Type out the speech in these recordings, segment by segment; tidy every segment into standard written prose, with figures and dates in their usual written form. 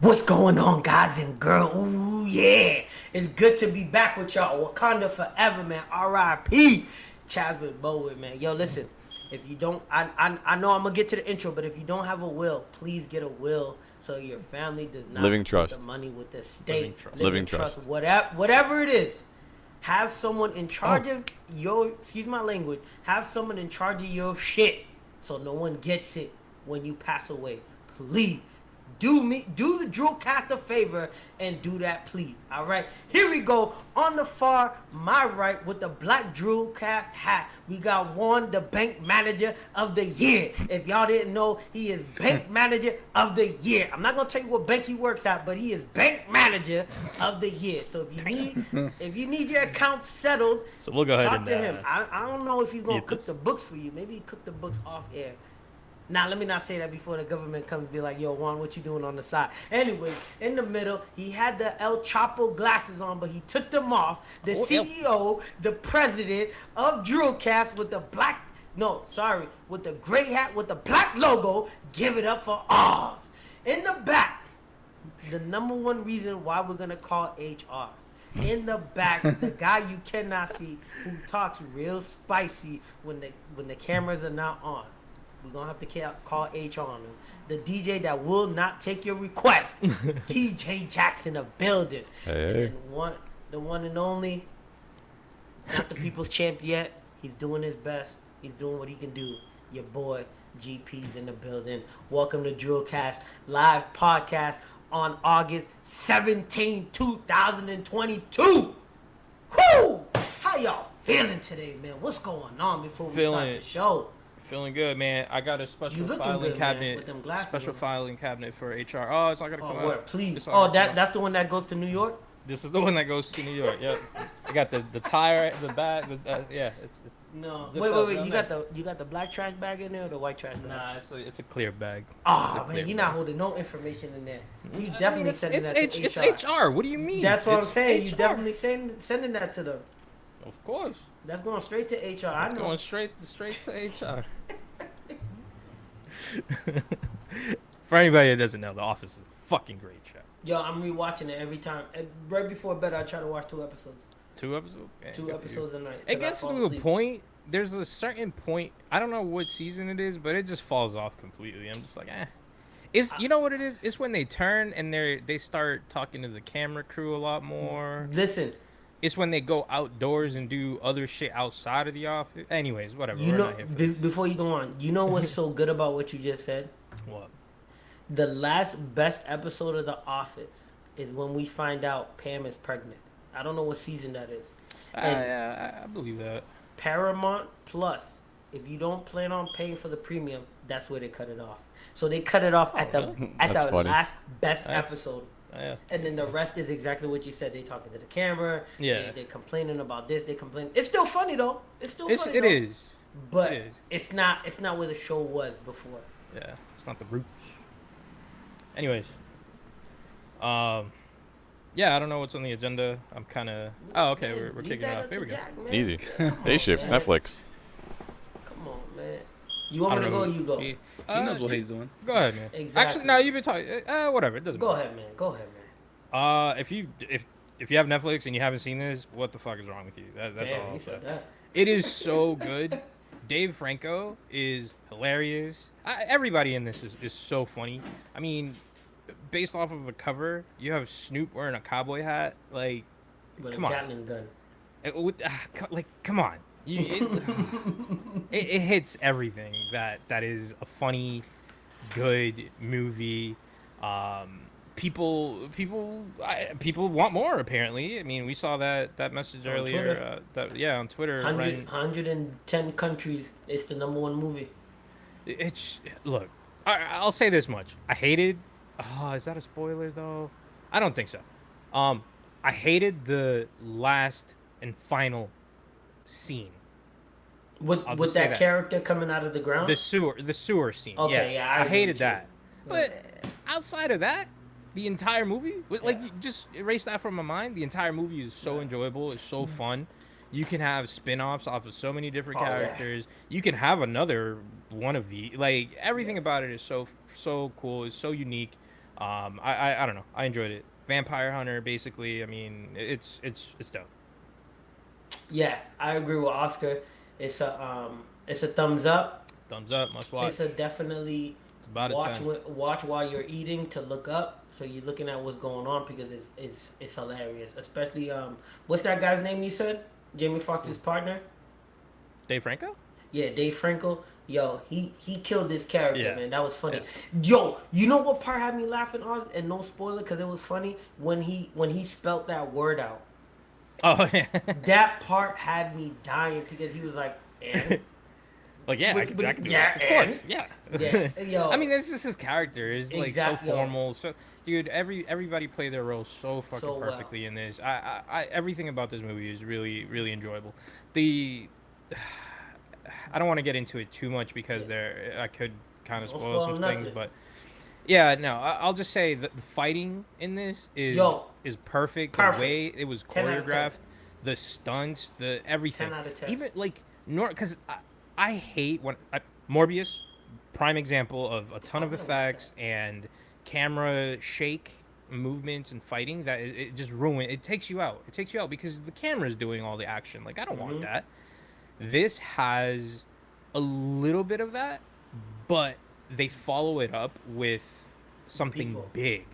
What's going on, guys and girls? Ooh, yeah. It's good to be back with y'all. Wakanda forever, man. R.I.P. Chadwick Boseman, man. Yo, listen. If you don't, I know I'm going to get to the intro, but if you don't have a will, please get a will so your family does not Living split trust. the money with the state. Living trust. Whatever it is. Have someone in charge of your, excuse my language, have someone in charge of your shit so no one gets it when you pass away. Please. Do the Drew Cast a favor and do that, please. All right, here we go. On the far, my right, with the black Drew Cast hat, we got Juan, the bank manager of the year. If y'all didn't know, he is bank manager of the year. I'm not gonna tell you what bank he works at, but he is bank manager of the year. So if you need your account settled, so we'll go ahead talk and to him. I don't know if he's gonna cook the books for you. Maybe he cook the books off air. Now, let me not say that before the government comes and be like, yo, Juan, what you doing on the side? Anyways, in the middle, he had the El Chapo glasses on, but he took them off. The CEO, the president of Drillcast with the with the gray hat with the black logo, give it up for Oz. In the back, the number one reason why we're going to call HR. In the back, the guy you cannot see who talks real spicy when the cameras are not on. We're going to have to call HR on him. The DJ that will not take your request. TJ Jackson, the building. Hey. And the one and only, not the people's champ yet. He's doing his best. He's doing what he can do. Your boy, GP's in the building. Welcome to Drillcast live podcast on August 17, 2022. Whoo! How y'all feeling today, man? What's going on before we start the show? Feeling good, man. I got a special filing cabinet. Special filing cabinet for HR. Oh, it's not gonna come out. Please. Oh, that's the one that goes to New York. This is the one that goes to New York. Yep. I got the tire, the bag. Yeah, it's no. Wait. You got the black trash bag in there or the white trash bag? Nah, it's a clear bag. Oh man, you're not holding no information in there. You definitely sending that to HR. It's HR. What do you mean? That's what I'm saying. You definitely sending that to them. Of course. That's going straight to HR. That's going straight to HR. For anybody that doesn't know, The Office is a fucking great show. Yo, I'm rewatching it every time. Right before bed, I try to watch 2 episodes. 2 episodes? Yeah, 2 episodes a night. It gets to a point. There's a certain point. I don't know what season it is, but it just falls off completely. I'm just like, you know what it is? It's when they turn and they start talking to the camera crew a lot more. Listen. It's when they go outdoors and do other shit outside of the office. Anyways, whatever. You know, before you go on, you know what's so good about what you just said? What? The last best episode of The Office is when we find out Pam is pregnant. I don't know what season that is. I believe that. Paramount Plus, if you don't plan on paying for the premium, that's where they cut it off. So they cut it off at the last best episode. Yeah. And then the rest is exactly what you said. They talking to the camera. Yeah. They complaining about this. They complain. It's still funny though. It is. But it's not where the show was before. Yeah. It's not the roots. Anyways. Yeah, I don't know what's on the agenda. I'm kind of. Oh, okay. We're kicking it off. Here we go. Easy. Day shift. Netflix. Come on, man. You want me to go or you go? He knows what he's doing. Go ahead, man. Exactly. Actually, no, you've been talking. Whatever. It doesn't matter. Go ahead, man. If you have Netflix and you haven't seen this, what the fuck is wrong with you? That's all I'll say. It is so good. Dave Franco is hilarious. Everybody in this is so funny. I mean, based off of the cover, you have Snoop wearing a cowboy hat. Like, come on. Gatling gun. Come on. It hits everything that is a funny, good movie. People want more. Apparently, I mean, we saw that message earlier. On Twitter. 110 countries. It's the #1 movie. Look. I'll say this much. I hated. Oh, is that a spoiler though? I don't think so. I hated the last and final scene. With that character coming out of the ground? The sewer scene. Okay, yeah. I hated that. But outside of that, the entire movie, just erase that from my mind. The entire movie is so enjoyable. It's so fun. You can have spin-offs off of so many different characters. You can have another one of the everything about it is so cool. It's so unique. I don't know. I enjoyed it. Vampire Hunter, basically. I mean, it's dope. Yeah, I agree with Oscar. It's a thumbs up. Thumbs up. Must watch. It's a definitely It's about a 10. watch while you're eating to look up, so you're looking at what's going on because it's hilarious. Especially what's that guy's name you said? Jamie Foxx's partner. Dave Franco. Yeah, Dave Franco. Yo, he killed this character, man. That was funny. Yeah. Yo, you know what part had me laughing, Oz? And no spoiler, because it was funny when he spelt that word out. Oh yeah. That part had me dying because he was like, and Like yeah, I can do yeah, that. Of course, yeah. yeah, yo. I mean, this is his character. Is like Exactly. so formal. So, dude, everybody played their role so fucking So well. perfectly in this. I everything about this movie is really, really enjoyable. The I don't want to get into it too much because I could kind of spoil some things, but yeah, no, I'll just say that the fighting in this is perfect. The way it was choreographed, the stunts, the everything. 10 out of 10. Even like because I hate when Morbius, prime example of a ton of effects and camera shake movements and fighting that it just ruins. It takes you out. It takes you out because the camera's doing all the action. Like I don't want that. This has a little bit of that, but they follow it up with something big,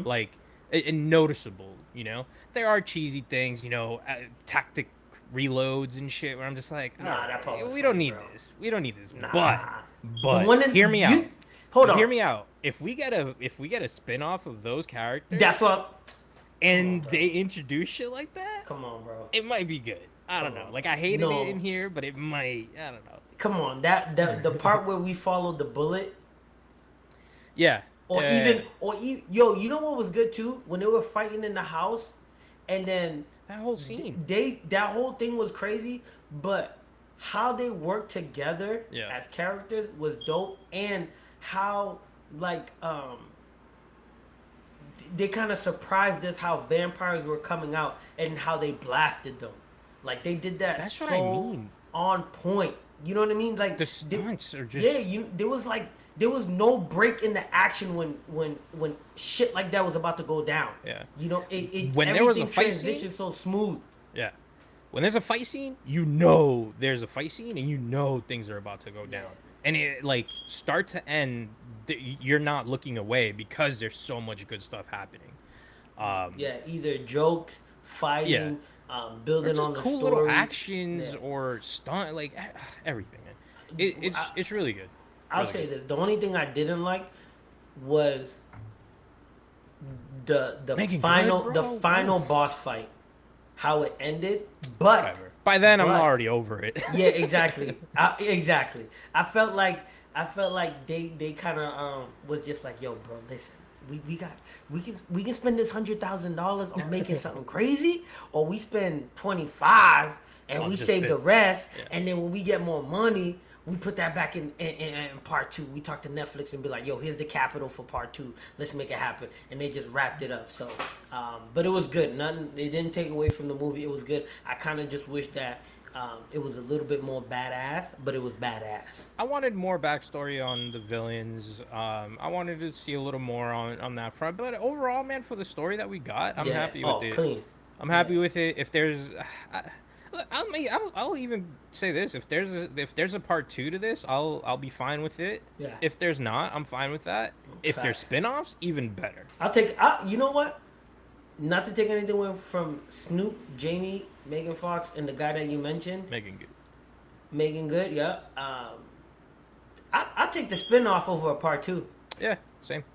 like and noticeable. You know, there are cheesy things. You know, tactic reloads and shit where I'm just like, we don't need this. We don't need this. But hear me out. Hold on. Hear me out. If we get a spin-off of those characters, that's what. And they introduce shit like that. Come on, bro. It might be good. I don't know. Like I hated it in here, but it might. I don't know. Come on, the part where we followed the bullet. Yeah. Or yo, you know what was good too? When they were fighting in the house, and then that whole scene. That whole thing was crazy, but how they worked together as characters was dope, and how like they kind of surprised us how vampires were coming out and how they blasted them. Like they did that. That's what I mean. On point. You know what I mean? Like the stunts are just there was no break in the action when shit like that was about to go down. Yeah. You know, when there was a fight scene, so smooth. Yeah. When there's a fight scene, you know there's a fight scene and you know things are about to go down. And it like start to end, you're not looking away because there's so much good stuff happening. Either jokes, fighting, building on the cool story. Little actions or stunt, like everything. Man. It's really good. I'll say that the only thing I didn't like was the final boss fight, how it ended. But whatever. By then I'm already over it. Yeah, exactly. Exactly. I felt like they kind of was just like, yo, bro, listen, we can spend this $100,000 on making something crazy, or we spend 25 and we save the rest, and then when we get more money, we put that back in part 2. We talk to Netflix and be like, yo, here's the capital for part 2. Let's make it happen. And they just wrapped it up. So, but it was good. They didn't take away from the movie. It was good. I kind of just wish that it was a little bit more badass, but it was badass. I wanted more backstory on the villains. I wanted to see a little more on that front. But overall, man, for the story that we got, I'm happy with it. Clean. I'm happy with it. If there's... I'll even say this: if there's a part 2 to this, I'll be fine with it. Yeah. If there's not, I'm fine with that. If there's spin-offs, even better. You know what? Not to take anything away from Snoop, Jamie, Megan Fox, and the guy that you mentioned. Megan Good, yeah. I'll take the spin-off over a part 2. Yeah, same.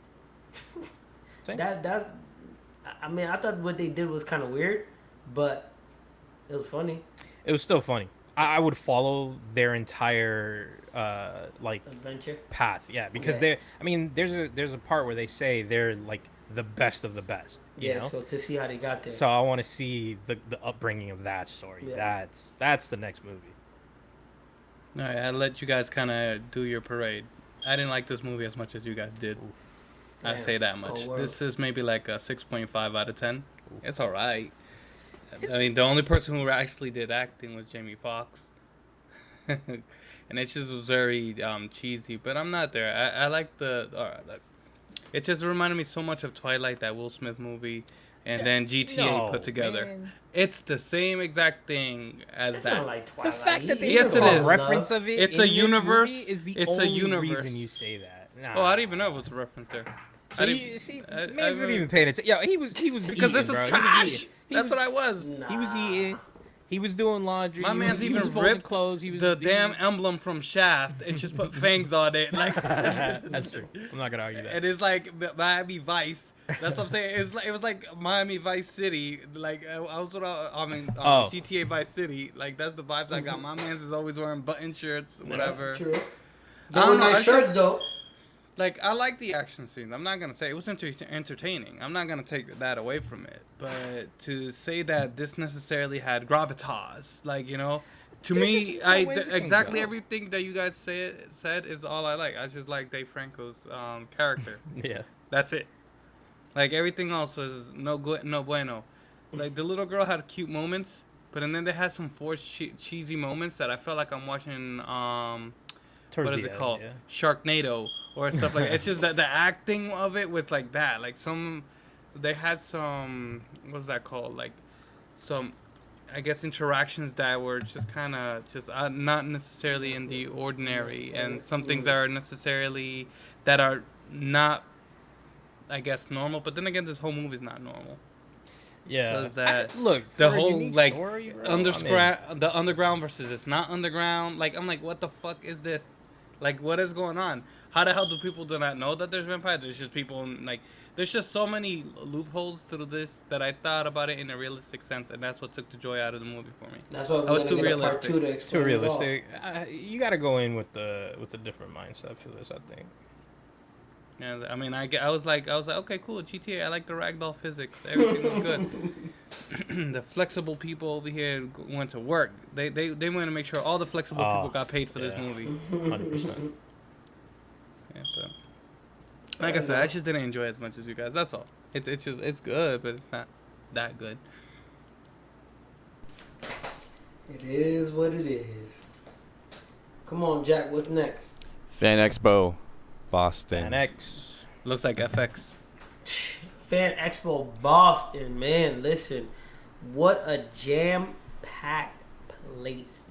I mean, I thought what they did was kind of weird, but it was funny. It was still funny. I would follow their entire adventure path. Yeah, because there's a part where they say they're like the best of the best. You know? So to see how they got there. So I want to see the upbringing of that story. Yeah. That's the next movie. All right, I'll let you guys kind of do your parade. I didn't like this movie as much as you guys did. I say that much. This is maybe like a 6.5 out of 10. Oof. It's all right. I mean, the only person who actually did acting was Jamie Foxx. And it just was very cheesy. But I'm not there. I like It just reminded me so much of Twilight, that Will Smith movie, and then GTA put together. Man. It's the same exact thing as It's that. not like Twilight. The fact that they Yes, even it is. reference of it It's in a this universe. movie is the It's a only universe. reason you say that. Nah. Oh, I don't even know if it's a reference there. So man didn't even pay attention. Yo, he was because eating, this is bro. trash. That's was, what I was. He was eating. He was doing laundry. My man's he was even folding ripped clothes. He was the damn emblem from Shaft and just put fangs on it. Like That's true. I'm not gonna argue that. it is like Miami Vice. That's what I'm saying. It was like Miami Vice City. Like GTA Vice City. Like that's the vibes I got. My man's is always wearing button shirts, whatever. True. I don't know. Nice shirts though. Like I like the action scenes. I'm not gonna say it was entertaining. I'm not gonna take that away from it. But to say that this necessarily had gravitas, like to me, exactly everything that you guys said is all I like. I just like Dave Franco's character. Yeah. That's it. Like everything else was no bueno. Like the little girl had cute moments, but then they had some forced cheesy moments that I felt like I'm watching what is it called? Yeah. Sharknado or stuff like that. It's just that the acting of it was like that. Like they had some, what's that called? Like some, I guess, interactions that were just kind of not necessarily in the ordinary, and some things that are not, I guess, normal. But then again, this whole movie is not normal. Yeah. Look, the whole like story, the underground versus it's not underground. Like I'm like, what the fuck is this? Like, what is going on? How the hell do people do not know that there's vampires? There's just people like, there's just so many loopholes through this that I thought about it in a realistic sense, and that's what took the joy out of the movie for me. That's what I was too realistic. Too realistic. You got to go in with a different mindset for this, I think. Yeah, I mean, I was like, okay, cool, GTA. I like the ragdoll physics. Everything was good. The flexible people over here went to work. They want to make sure all the flexible people got paid for this movie. 100%. Yeah, but like I said, I just didn't enjoy it as much as you guys. That's all. It's good, but it's not that good. It is what it is. Come on, Jack. What's next? Fan Expo, Boston. Fan X. Looks like FX. Fan Expo Boston, man. Listen, what a jam-packed place.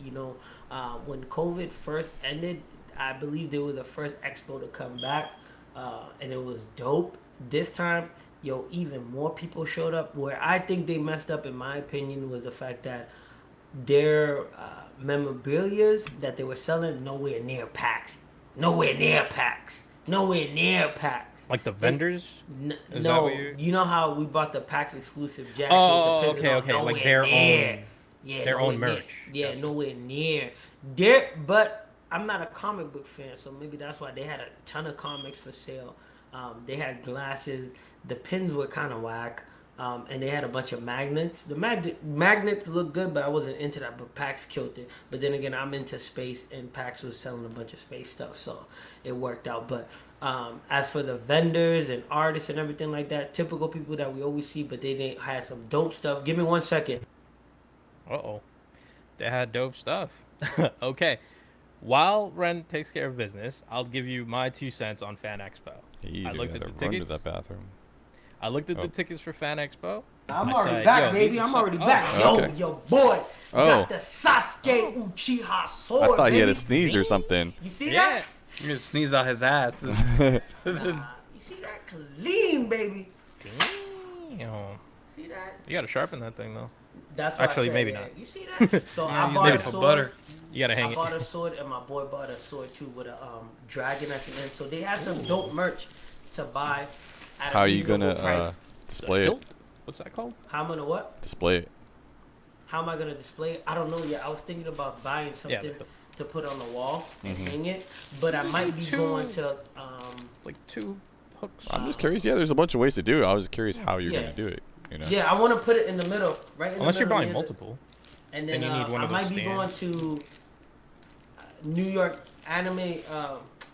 When COVID first ended, I believe they were the first expo to come back, and it was dope. This time, even more people showed up. Where I think they messed up, in my opinion, was the fact that their memorabilia that they were selling nowhere near PAX. Like the vendors? No, you know how we bought the PAX exclusive jacket? Oh, okay. Like their own. Yeah, their own merch. Yeah, gotcha. Nowhere near. But I'm not a comic book fan, so maybe that's why they had a ton of comics for sale. They had glasses. The pins were kind of whack. And they had a bunch of magnets. The magnets look good, but I wasn't into that. But PAX killed it. But then again, I'm into space, and PAX was selling a bunch of space stuff, so it worked out. But as for the vendors and artists and everything like that, typical people that we always see, but they had some dope stuff. Give me 1 second. Uh-oh. They had dope stuff. Okay. While Ren takes care of business, I'll give you my 2 cents on Fan Expo. I looked at the tickets. Run to that bathroom. I looked at the tickets for Fan Expo. I'm already back, baby. I'm already back. Okay. Yo, boy. Got the Sasuke Uchiha sword. I thought baby. he had a sneeze or something. You see that? You just sneeze out his ass. You see that? Clean, baby. Damn. See that? You gotta sharpen that thing though. That's what Actually, I said, maybe yeah. not. You see that? So I bought a sword. Butter. You gotta hang I bought a sword, and my boy bought a sword too with a dragon at the end. So they have some dope merch to buy. How are you gonna display it? What's that called? How am I gonna what? Display it. How am I gonna display it? I don't know yet. I was thinking about buying something to put on the wall and hang it, but I might be going to like 2 hooks. I'm just curious. Yeah, there's a bunch of ways to do it. I was curious how you're gonna do it. Yeah, I want to put it in the middle, right? Unless you're buying multiple. And then you need one I of those might be going to New York anime.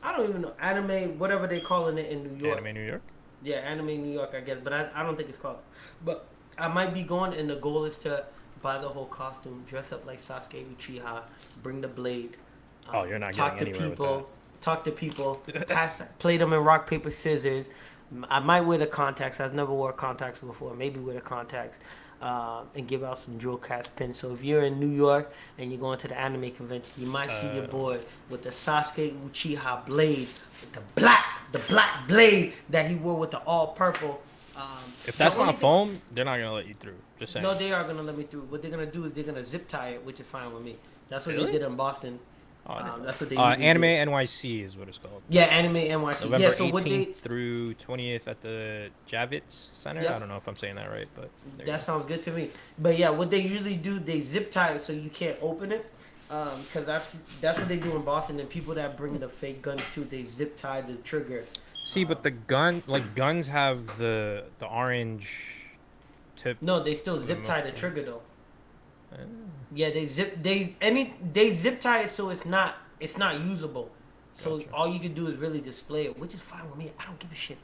I don't even know anime, whatever they calling it in New York. Anime New York. Yeah, Anime New York, I guess, but I don't think it's called. But I might be going, and the goal is to buy the whole costume, dress up like Sasuke Uchiha, bring the blade. You're not talk getting to anywhere people, with that. Talk to people, play them in rock paper scissors, I might wear the contacts. I've never wore contacts before. Maybe wear the contacts and give out some jewel cast pins. So if you're in New York and you're going to the anime convention, you might see your boy with the Sasuke Uchiha blade, with the black blade that he wore with the all purple. If that's not foam, they're not gonna let you through. Just saying. No, they are gonna let me through. What they're gonna do is they're gonna zip tie it, which is fine with me. That's what Really? they did in Boston. That's what they Anime do. NYC is what it's called. Yeah, Anime NYC. November yeah, so 18th what they through 20th at the Javits Center. Yep. I don't know if I'm saying that right, but that sounds good to me. But yeah, what they usually do, they zip tie it so you can't open it. Because that's what they do in Boston. And people that bring the fake guns too, they zip tie the trigger. See, but the guns have the orange tip. No, they still zip tie the trigger though. Yeah, they zip tie it so it's not usable. So Gotcha. all you can do is really display it, which is fine with me. I don't give a shit.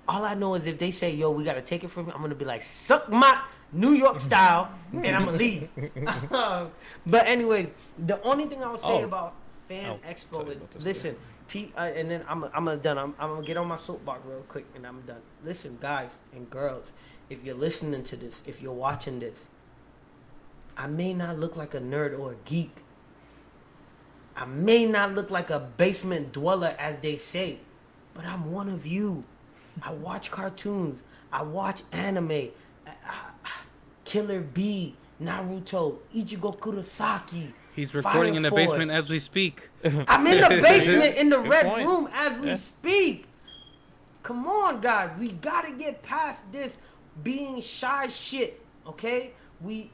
All I know is if they say, "Yo, we gotta take it from you," I'm gonna be like, "Suck my New York style," and I'm gonna leave. But anyways, the only thing I would say about Fan Expo is listen. And then I'm done. I'm gonna get on my soapbox real quick, and I'm done. Listen, guys and girls, if you're listening to this, if you're watching this, I may not look like a nerd or a geek. I may not look like a basement dweller, as they say, but I'm one of you. I watch cartoons. I watch anime. Killer Bee, Naruto, Ichigo Kurosaki. He's recording in the basement as we speak. I'm in the basement in the red point. room as we speak. Come on, guys. We gotta get past this being shy shit, okay? We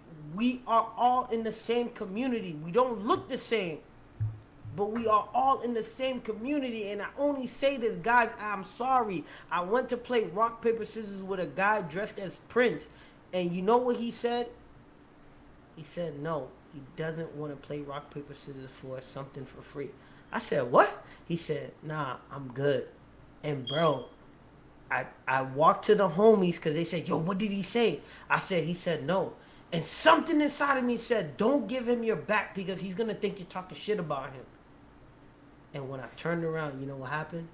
are all in the same community. We don't look the same, but we are all in the same community. And I only say this, guys, I'm sorry. I went to play rock, paper, scissors with a guy dressed as Prince. And you know what he said? He said no. He doesn't want to play rock, paper, scissors for something for free. I said, what? He said, nah, I'm good. And bro, I walked to the homies because they said, yo, what did he say? I said, he said no. And something inside of me said, don't give him your back because he's going to think you're talking shit about him. And when I turned around, you know what happened?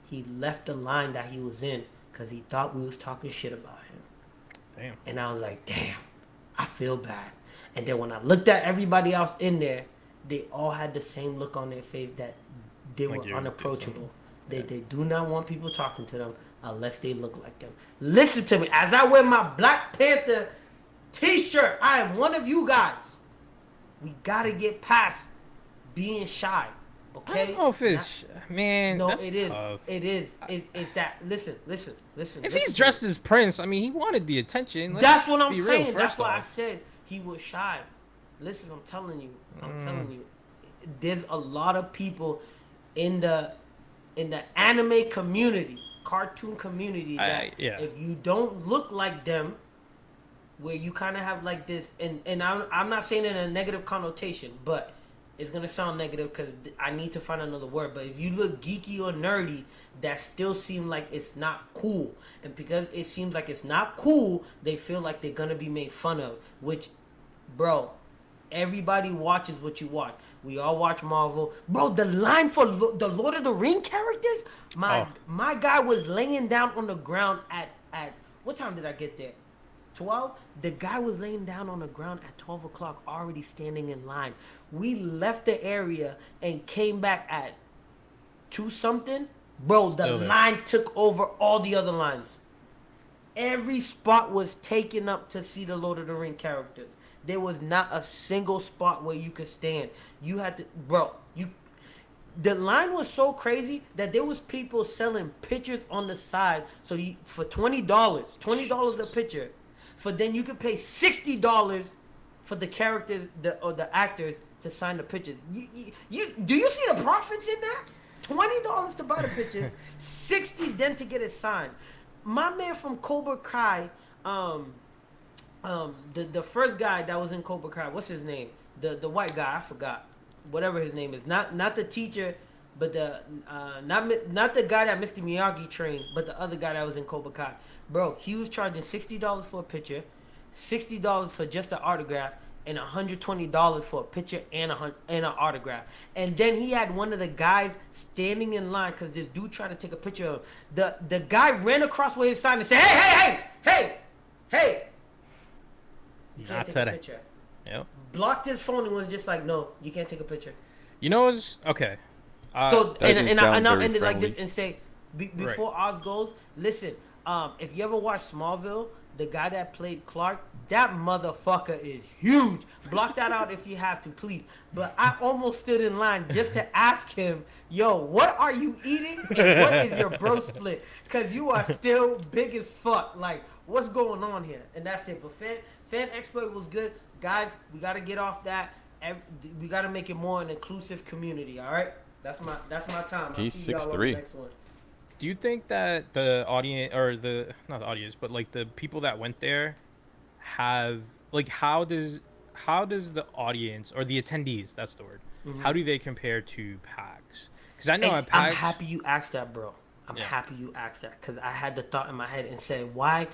He left the line that he was in because he thought we was talking shit about him. Damn. And I was like, damn, I feel bad. And then when I looked at everybody else in there, they all had the same look on their face that they were unapproachable. They do not want people talking to them unless they look like them. Listen to me. As I wear my Black Panther t-shirt, I am one of you guys. We got to get past being shy. Okay? I don't know if it's... Man, no, that's it is. tough. It is. It's that... Listen. If he's dressed as Prince, I mean, he wanted the attention. That's what I'm saying. That's why I said he was shy. Listen, I'm telling you. There's a lot of people in the anime community, cartoon community, that if you don't look like them, where you kind of have like this, and I'm not saying it in a negative connotation, but it's gonna sound negative because I need to find another word. But if you look geeky or nerdy, that still seem like it's not cool, and because it seems like it's not cool, they feel like they're gonna be made fun of. Which, bro, everybody watches what you watch. We all watch Marvel, bro. The line for the Lord of the Ring characters, my guy was laying down on the ground at what time did I get there? 12? The guy was laying down on the ground at 12 o'clock, already standing in line. We left the area and came back at 2 something. Bro, the line took over all the other lines. Every spot was taken up to see the Lord of the Ring characters. There was not a single spot where you could stand. You had to, the line was so crazy that there was people selling pictures on the side. So for $20 a picture. For then you could pay $60 for the characters or the actors to sign the pictures. Do you see the profits in that? $20 to buy the picture, $60 then to get it signed. My man from Cobra Kai, the first guy that was in Cobra Kai, what's his name? The white guy, I forgot. Whatever his name is. Not the teacher, but not the guy that Mr. Miyagi trained, but the other guy that was in Cobra Kai. Bro, he was charging $60 for a picture, $60 for just an autograph, and $120 for a picture and an autograph. And then he had one of the guys standing in line because this dude tried to take a picture of him. The guy ran across with his sign and said, hey, you can't take a picture. Yep. Blocked his phone and was just like, no, you can't take a picture. You know what's okay. So and I'll end it like friendly. this and say, before Oz goes, listen, if you ever watch Smallville, the guy that played Clark, that motherfucker is huge. Block that out if you have to, please. But I almost stood in line just to ask him, yo, what are you eating and what is your bro split? Because you are still big as fuck. Like, what's going on here? And that's it. But Fan Expo was good. Guys, we got to get off that. We got to make it more an inclusive community, all right? That's my time. He's 6'3". Do you think that the audience, or not the audience, but like the people that went there have, like, how does the audience or the attendees, that's the word, how do they compare to PAX? Because I know at PAX, I'm happy you asked that, bro. I'm happy you asked that because I had the thought in my head and said, why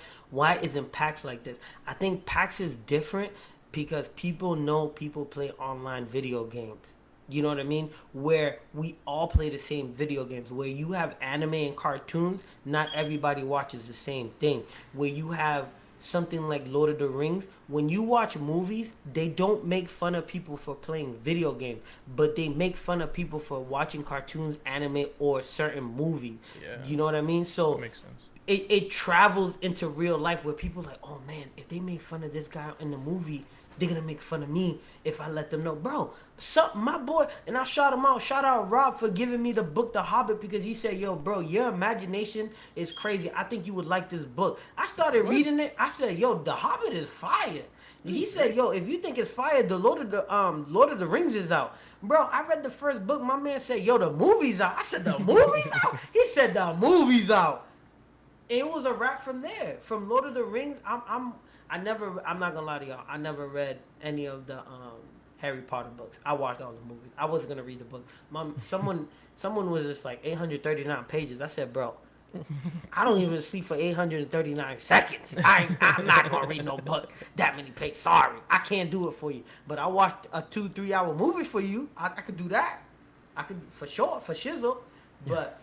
isn't PAX like this? I think PAX is different because people know people play online video games. You know what I mean? Where we all play the same video games. Where you have anime and cartoons, not everybody watches the same thing. Where you have something like Lord of the Rings, when you watch movies, they don't make fun of people for playing video games, but they make fun of people for watching cartoons, anime, or certain movies. Yeah. You know what I mean? So that makes sense. It travels into real life where people are like, oh man, if they made fun of this guy in the movie, they're gonna make fun of me if I let them know. Bro, my boy, and I shout him out. Shout out Rob for giving me the book The Hobbit because he said, yo, bro, your imagination is crazy. I think you would like this book. I started reading it. I said, yo, The Hobbit is fire. He said, yo, if you think it's fire, the Lord of the Rings is out. Bro, I read the first book. My man said, yo, the movie's out. I said, the movie's out? He said, the movie's out. And it was a wrap from there. From Lord of the Rings, I'm not gonna lie to y'all. I never read any of the Harry Potter books. I watched all the movies. I wasn't gonna read the book. Someone was just like 839 pages. I said, bro, I don't even sleep for 839 seconds. I'm not gonna read no book that many pages. Sorry, I can't do it for you. But I watched a 2-3 hour movie for you. I could do that. I could for sure, for shizzle. But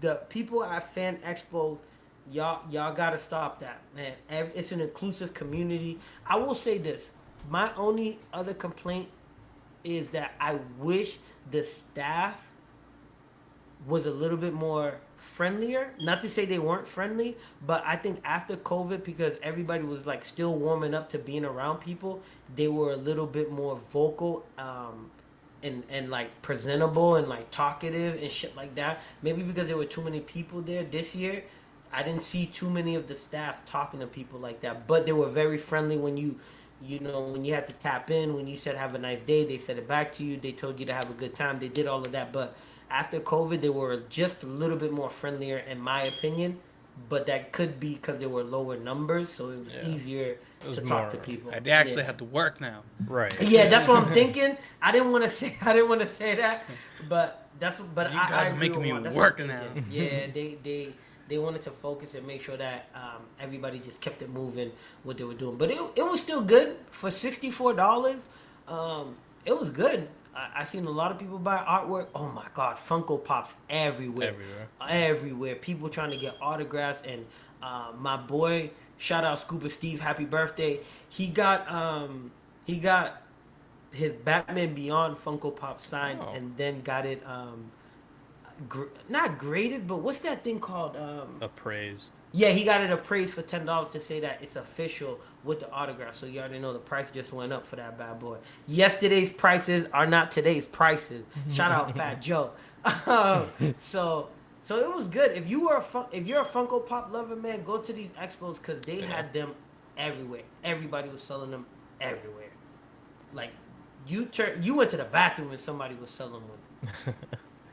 the people at Fan Expo, y'all gotta stop that, man. It's an inclusive community. I will say this: my only other complaint is that I wish the staff was a little bit more friendlier. Not to say they weren't friendly, but I think after COVID, because everybody was like still warming up to being around people, they were a little bit more vocal, and like presentable and like talkative and shit like that. Maybe because there were too many people there this year, I didn't see too many of the staff talking to people like that. But they were very friendly when you had to tap in, when you said have a nice day, they said it back to you. They told you to have a good time. They did all of that. But after COVID, they were just a little bit more friendlier, in my opinion. But that could be because there were lower numbers, so it was easier to talk to people. They actually have to work now. Right. Yeah, that's what I'm thinking. I didn't want to say that, but you guys are making me work now. Yeah, they wanted to focus and make sure that everybody just kept it moving what they were doing. But it was still good for $64. It was good. I seen a lot of people buy artwork. Oh my God, Funko Pops everywhere. People trying to get autographs. And my boy, shout out Scuba Steve, happy birthday. He got his Batman Beyond Funko Pop signed, and then got it not graded, but what's that thing called? Appraised. Yeah, he got it appraised for $10 to say that it's official with the autograph. So you already know the price just went up for that bad boy. Yesterday's prices are not today's prices. Shout out Fat Joe. So it was good. If you're a Funko Pop lover, man, go to these expos because they had them everywhere. Everybody was selling them everywhere. Like you went to the bathroom and somebody was selling one.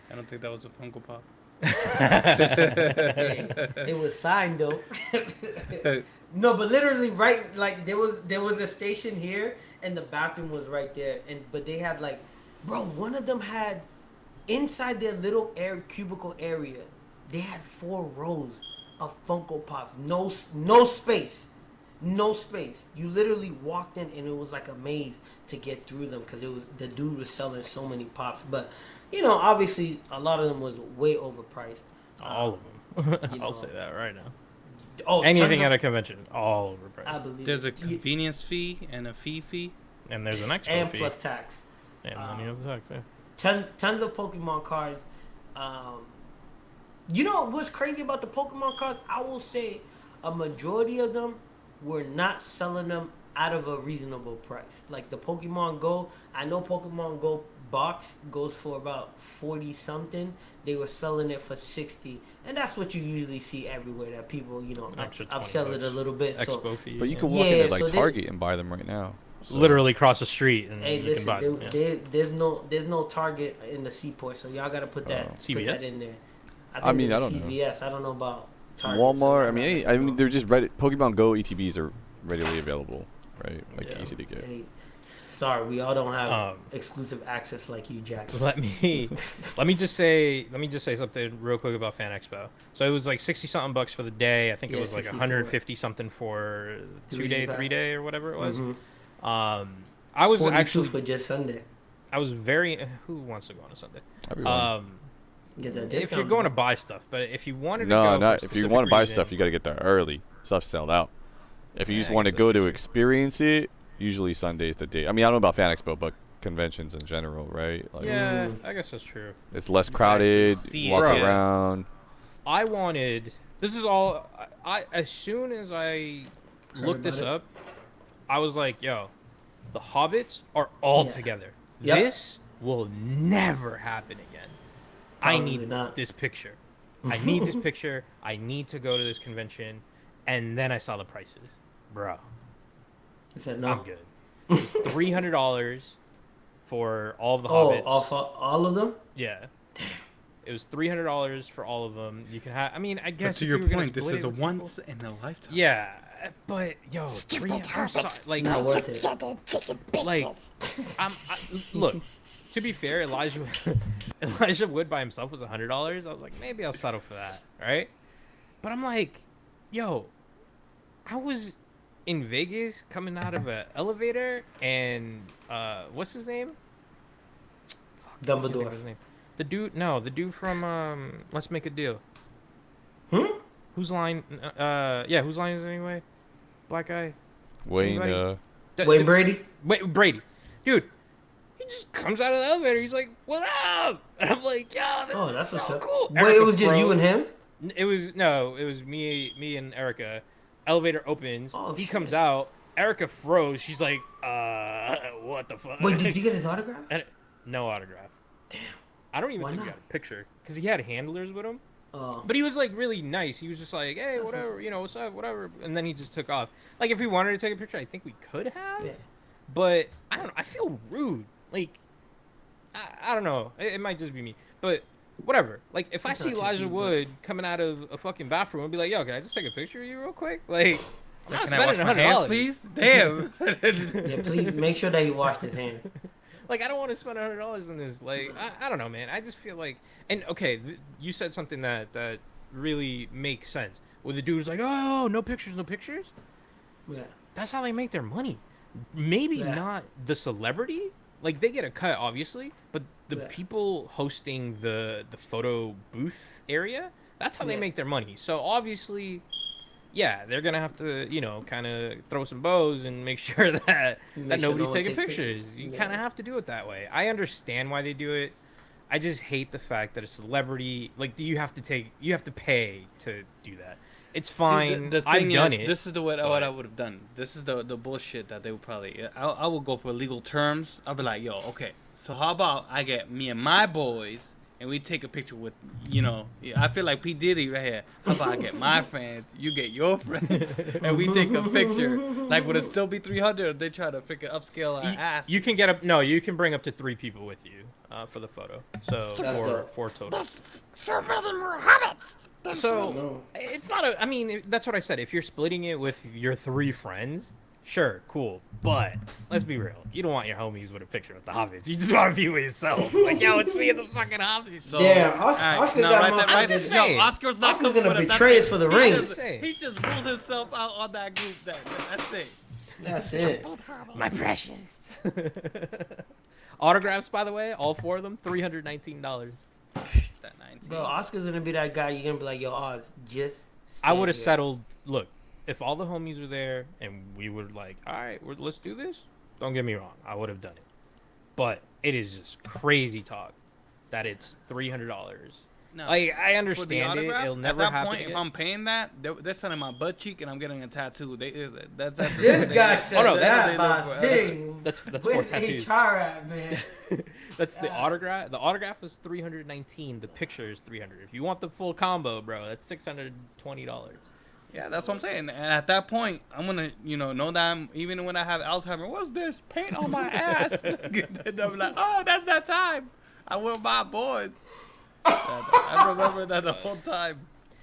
I don't think that was a Funko Pop. It was signed though. No, but literally right, like there was a station here and the bathroom was right there, but they had like, bro, one of them had inside their little cubicle area, they had 4 rows of Funko Pops, no space. no space. You literally walked in and it was like a maze to get through them because the dude was selling so many pops. But obviously a lot of them was way overpriced. All of them. You I'll know. say that right now. Oh, Anything at a convention, all overpriced. I believe There's a convenience fee and a fee. And there's an expo and fee. plus tax. And money of the tax, yeah. Tons of Pokemon cards. What's crazy about the Pokemon cards? I will say a majority of them were not selling them out of a reasonable price. Like the Pokemon Go, I know Pokemon Go box goes for about 40 something. They were selling it for 60, and that's what you usually see everywhere. That people, upsell it a little bit. Expo fee. But you can walk into like Target and buy them right now. So. Literally cross the street and hey, you listen, can buy them. there's no Target in the Seaport, so y'all gotta put that in there. I mean, I don't CVS. know. I don't know about Target. Walmart. I mean, they're just Pokemon Go ETBs are readily available, right? Like easy to get. Hey, sorry, we all don't have exclusive access like you, Jack. Let me just say something real quick about Fan Expo. So it was like 60 something bucks for the day. I think it was like 150 something for 3 day or whatever it was. Mm-hmm. I was actually for just Sunday. I was very. Who wants to go on a Sunday? Everyone. Get that discount. If you're going to buy stuff, but if you wanted to no, go not if you want to buy stuff, you got to get there early. Stuff's sold out. If you just want to go to experience it, usually Sunday's the day. I mean, I don't know about Fan Expo, but conventions in general, right? Like, yeah, I guess that's true. It's less crowded. Walk around. I wanted. This is all. I as soon as I looked this up, I was like, "Yo, the Hobbits are all together. Yep. This will never happen again. I need this picture. I need this picture. I need to go to this convention." And then I saw the prices, bro. I said no. I'm good. It was $300 for all of the Hobbits. All of them? Yeah. Damn. It was $300 for all of them. You can have. I mean, I guess. But to your point, this is a once in a lifetime. Yeah, but yo, like not worth it. Like, look. To be fair, Elijah Wood by himself was $100. I was like, maybe I'll settle for that, right? But I'm like, yo, I was in Vegas coming out of an elevator, and what's his name? Dumbledore. His name. The dude from Let's Make a Deal. Whose line? Whose line is it anyway? Black guy. Wayne Brady. Brady, dude. He just comes out of the elevator. He's like, "What up?" And I'm like, "Yo, this is so cool." Wait, it was just you and him? It was me and Erica. Elevator opens. He comes out. Erica froze. She's like, what the fuck? Wait, did you get his autograph? No autograph. Damn. I don't even think we got a picture because he had handlers with him. Oh. But he was like really nice. He was just like, "Hey, whatever, what's up, whatever," and then he just took off. Like if we wanted to take a picture, I think we could have. Yeah. But I don't know. I feel rude. Like, I don't know. It might just be me. But whatever. Like, if I see Elijah Wood coming out of a fucking bathroom and be like, "Yo, can I just take a picture of you real quick?" Like, I'm not spending $100, please. Damn. Yeah, please make sure that he washed his hands. Like, I don't want to spend $100 on this. Like, I don't know, man. I just feel like, and okay, you said something that really makes sense. Where the dude's like, "Oh, no pictures, no pictures." Yeah. That's how they make their money. Maybe not the celebrity. Like, they get a cut, obviously, but the people hosting the photo booth area, that's how they make their money. So, obviously, yeah, they're going to have to, kind of throw some bows and make sure that nobody's taking pictures. You kind of have to do it that way. I understand why they do it. I just hate the fact that a celebrity, like, you have to pay to do that. It's fine. See, the thing I've done it. This is what I would have done. This is the bullshit that they would probably. I will go for legal terms. I'll be like, "Yo, okay. So how about I get me and my boys, and we take a picture with, I feel like P Diddy right here. How about I get my friends, you get your friends, and we take a picture? Like, would it still be 300? Or they try to freaking upscale our ass? You can you can bring up to 3 people with you for the photo. So four total. That's so many more hobbits. So it's not I mean, that's what I said. If you're splitting it with your 3 friends, Sure, cool, but let's be real. You don't want your homies with a picture of the hobbits. You just want to be with yourself. Like, yo, it's me and the fucking hobbits. So, Damn, alright, Oscar no, got right my there, right there. just Yo, saying. Oscar's not Oscar's coming gonna with it. betray That's us for the it. rings. He's just ruled himself out on that group. That's it. That's it. My precious. Autographs, by the way, all 4 of them, $319. That 19. Bro, Oscar's gonna be that guy. You're gonna be like, yo, Oz, just. I would have stand settled. Look, if all the homies were there and we were like, all right, let's do this. Don't get me wrong, I would have done it. But it is just crazy talk that it's $300. No. Like, I For the understand it. autograph, It'll never at that happen point, again. if I'm paying that, they're sending my butt cheek and I'm getting a tattoo. That's This guy said Oh, no, that that's- by that's- sitting. That's for Where's tattoos. HR at, man? That's the autograph. The autograph was $319. The picture is $300. If you want the full combo, bro, that's $620. Yeah, that's what I'm saying. And at that point, I'm gonna, know that even when I have Alzheimer's, what's this paint on my ass? And I'm like, oh, that's that time. I with my boys. I remember that the whole time.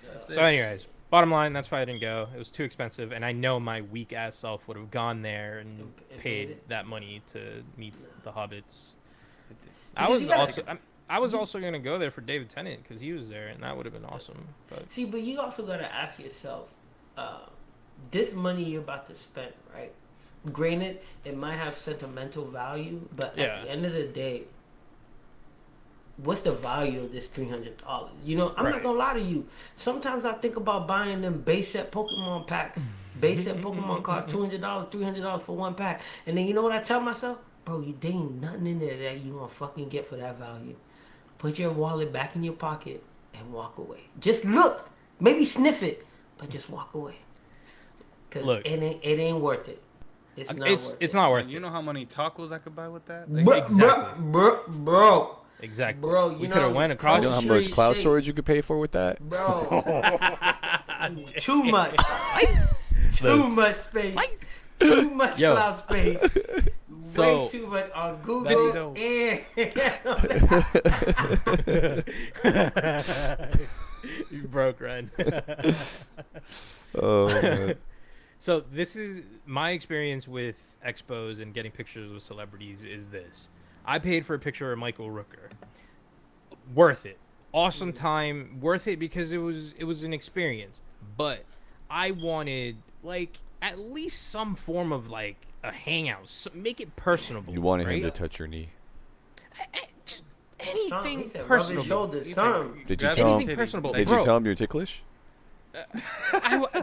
That's So, it. anyways, bottom line, that's why I didn't go. It was too expensive, and I know my weak ass self would have gone there and paid that money to meet the hobbits. I was also gonna go there for David Tennant because he was there, and that would have been awesome. But See, but you also gotta ask yourself, this money you're about to spend, right? Granted, it might have sentimental value, but Yeah. at the end of the day, what's the value of this $300? You know, I'm not Right. gonna lie to you. Sometimes I think about buying them base set Pokemon packs, base set Pokemon cards, $200, $300 for one pack, and then you know what I tell myself, bro, there ain't nothing in there that you gonna fucking get for that value. Put your wallet back in your pocket and walk away. Just look, maybe sniff it, but just walk away. Cause Look. it ain't worth it. It's not worth it's it. not worth You it. know how many tacos I could buy with that? Exactly. Bro, Exactly. Bro, we you could have know, went across. You know how much cloud storage you could pay for with that? bro. Too much. Too much space. Too much Yo. cloud space. So- Way too much on Google That's dope. and You broke, Ren. Oh, man. So this is my experience with expos and getting pictures with celebrities is this. I paid for a picture of Michael Rooker. Worth it. Awesome time. Worth it because it was an experience. But I wanted like at least some form of like a hangout. Make it personable. You wanted him right? to touch your knee. Just He anything said, rub personable. his shoulders, son. Did you Grab tell Anything him? personable. Did Bro, you tell him you're ticklish?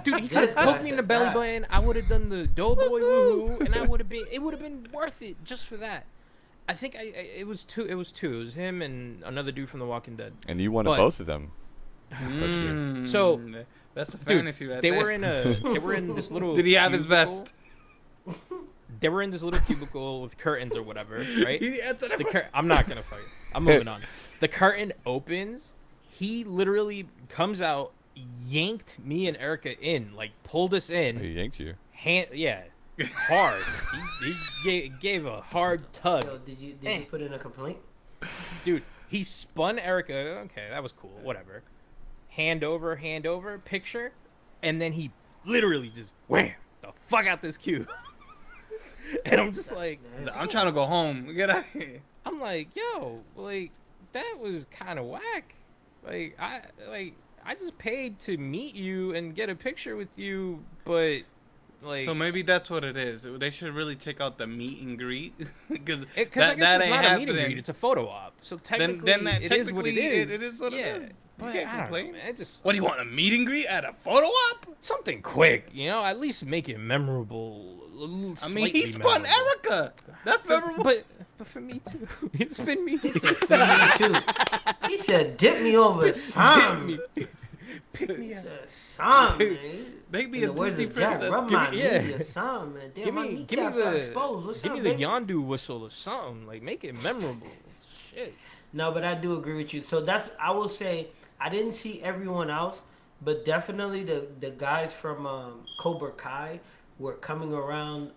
Dude, he could have This guy poked me in the said belly that. button. I would have done the doughboy woohoo, and it would have been worth it just for that. I think it was two. It was him and another dude from The Walking Dead. And you wanted But- both of them to touch you. Mm, So, that's a Dude, fantasy right they there. were in this little. Did he have his cubicle. vest? They were in this little cubicle with curtains or whatever, right? He answered the The question. I'm not gonna fuck it. I'm moving on. The curtain opens. He literally comes out, yanked me and Erica in, like pulled us in. He yanked you. Hard. He gave a hard tug. Yo, did you put in a complaint? Dude, he spun Erica. Okay, that was cool. Whatever. Hand over, picture. And then he literally just wham the fuck out this cube. And I'm just like, I'm trying to go home. Get out of here. I'm like, yo, like, that was kind of whack. I just paid to meet you and get a picture with you, but like, So maybe that's what it is. They should really take out the meet and greet because I guess it's not a meet and greet, it's a photo op. So technically, it is what it is. It is what yeah, it is. But You can't I don't know, complain. man. It just What do you want, a meet and greet at a photo op? something quick, at least make it memorable. I mean, he spun Erica. That's memorable. but for me too. He spun me. Me too. He said, "Dip me over, son." me. Pick He me up. said, "Son, man." Make me In a the words Disney of Jack, princess. rub Give my me- yeah. knee, or son, man. Damn, Give my me kneecaps are exposed. What's give up, me the baby? Yondu whistle or something. Like, make it memorable. Shit. No, but I do agree with you. So I will say, I didn't see everyone else, but definitely the guys from Cobra Kai were coming around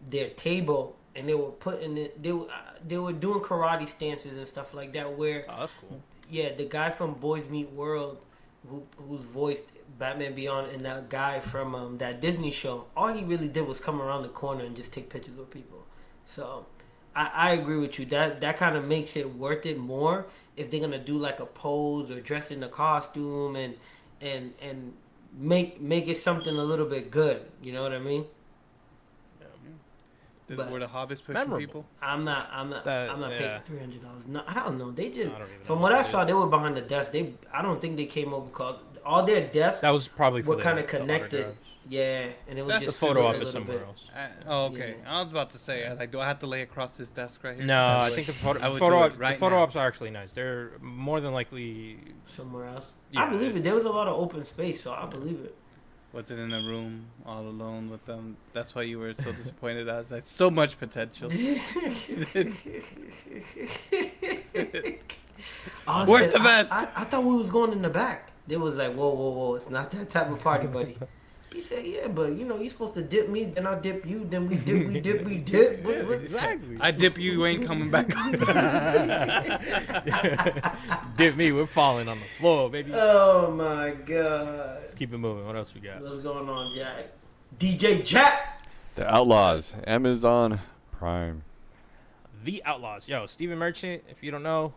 their table and they were putting it. They were doing karate stances and stuff like that. Where Oh, that's cool. yeah, the guy from Boys Meet World, whose voice Batman Beyond and that guy from that Disney show, all he really did was come around the corner and just take pictures with people. So I agree with you. That kind of makes it worth it more if they're gonna do like a pose or dress in a costume and make it something a little bit good. You know what I mean? This is where the Hobbits pushing memorable. people. I'm not That- paying yeah. $300. No, I don't know. They just I don't even from know what I what saw, it they were behind the desk. I don't think they came over cause all their desks That was probably for were kind of the connected. autographs. Yeah, and it was That's The just photo a op little is somewhere bit. else. Okay. Yeah. I was about to say, like, do I have to lay across this desk right here? No, I think the I would photo do op, it right the photo now. ops are actually nice. They're more than likely. Somewhere else. Yeah, I believe it. There was a lot of open space, so I believe it. Was it in a room all alone with them? That's why you were so disappointed. I was like, so much potential. Oh, Where's shit, the best? I thought we was going in the back. They was like, whoa, it's not that type of party, buddy. He said, yeah, but you know, you're supposed to dip me, then I dip you, then we dip. What- Exactly. I dip you, you ain't coming back up. Dip me, we're falling on the floor, baby. Oh my god. Let's keep it moving. What else we got? What's going on, Jack? DJ Jack! The Outlaws, Amazon Prime. The Outlaws. Yo, Stephen Merchant, if you don't know,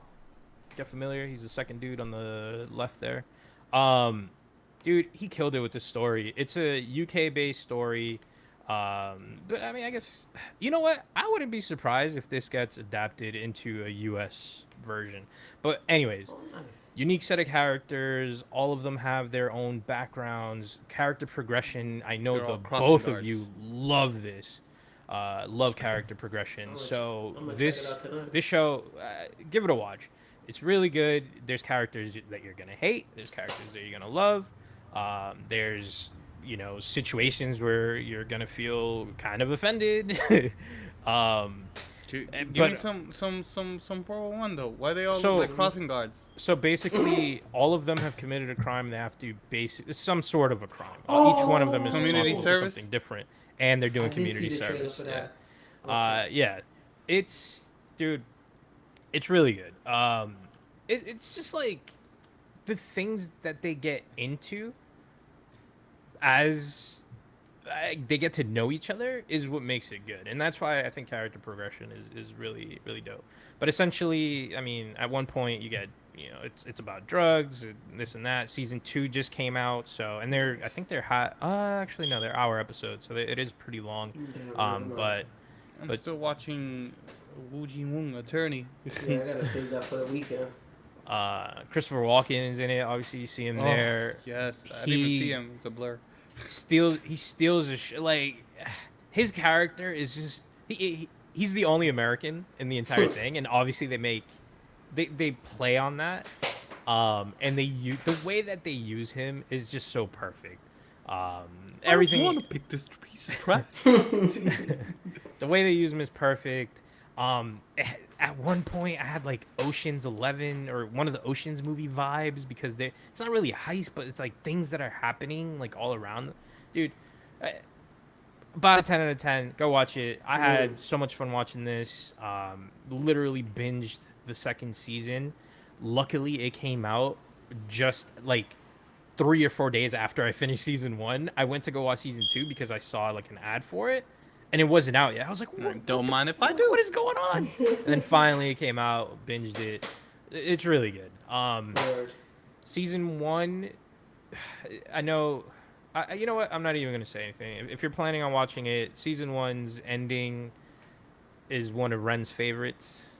get familiar. He's the second dude on the left there. Dude, he killed it with the story. It's a UK-based story. But I mean, I guess, you know what? I wouldn't be surprised if this gets adapted into a US version. But anyways, Oh, nice. unique set of characters. All of them have their own backgrounds, character progression. I know They're all the crossing both guards. of you love this. Love character progression. So I'm gonna check this it out tonight. this show, give it a watch. It's really good. There's characters that you're gonna hate. There's characters that you're gonna love. There's situations where you're gonna feel kind of offended. Give but- me some 401 though. Why they all So- look like crossing guards? So basically, all of them have committed a crime. They have to some sort of a crime. Oh, Each one of them is community responsible for service? something different, and they're doing I did see community the trailer service. for Yeah. that. Okay. Yeah, it's it's really good. It's just like the things that they get into as they get to know each other is what makes it good, and that's why I think character progression is really really dope. But essentially, I mean, at one point you get it's about drugs and this and that. Season 2 just came out, so and I think they're hot. Actually no, they're hour episodes, so it is pretty long. Damn, But I'm but- still watching Woo Ji-woong, Attorney. yeah, I gotta save that for the weekend. Christopher Walken is in it. Obviously, you see him there. Yes, I didn't even He- see him. It's a blur. He steals like his character is just he's the only American in the entire thing, and obviously they play on that, and the way that they use him is just so perfect. Everything I want to pick this piece of trash. the way they use him is perfect. At one point, I had like Ocean's 11 or one of the Ocean's movie vibes because it's not really a heist, but it's like things that are happening like all around. Dude, about a 10 out of 10. Go watch it. I had so much fun watching this. Literally binged the second season. Luckily, it came out just like 3 or 4 days after I finished season 1. I went to go watch season 2 because I saw like an ad for it. And it wasn't out yet. I was like, Don't mind if I do. what is going on? And then finally it came out, binged it. It's really good. Word. Season 1, I know, you know what? I'm not even going to say anything. If you're planning on watching it, season 1's ending is one of Ren's favorites.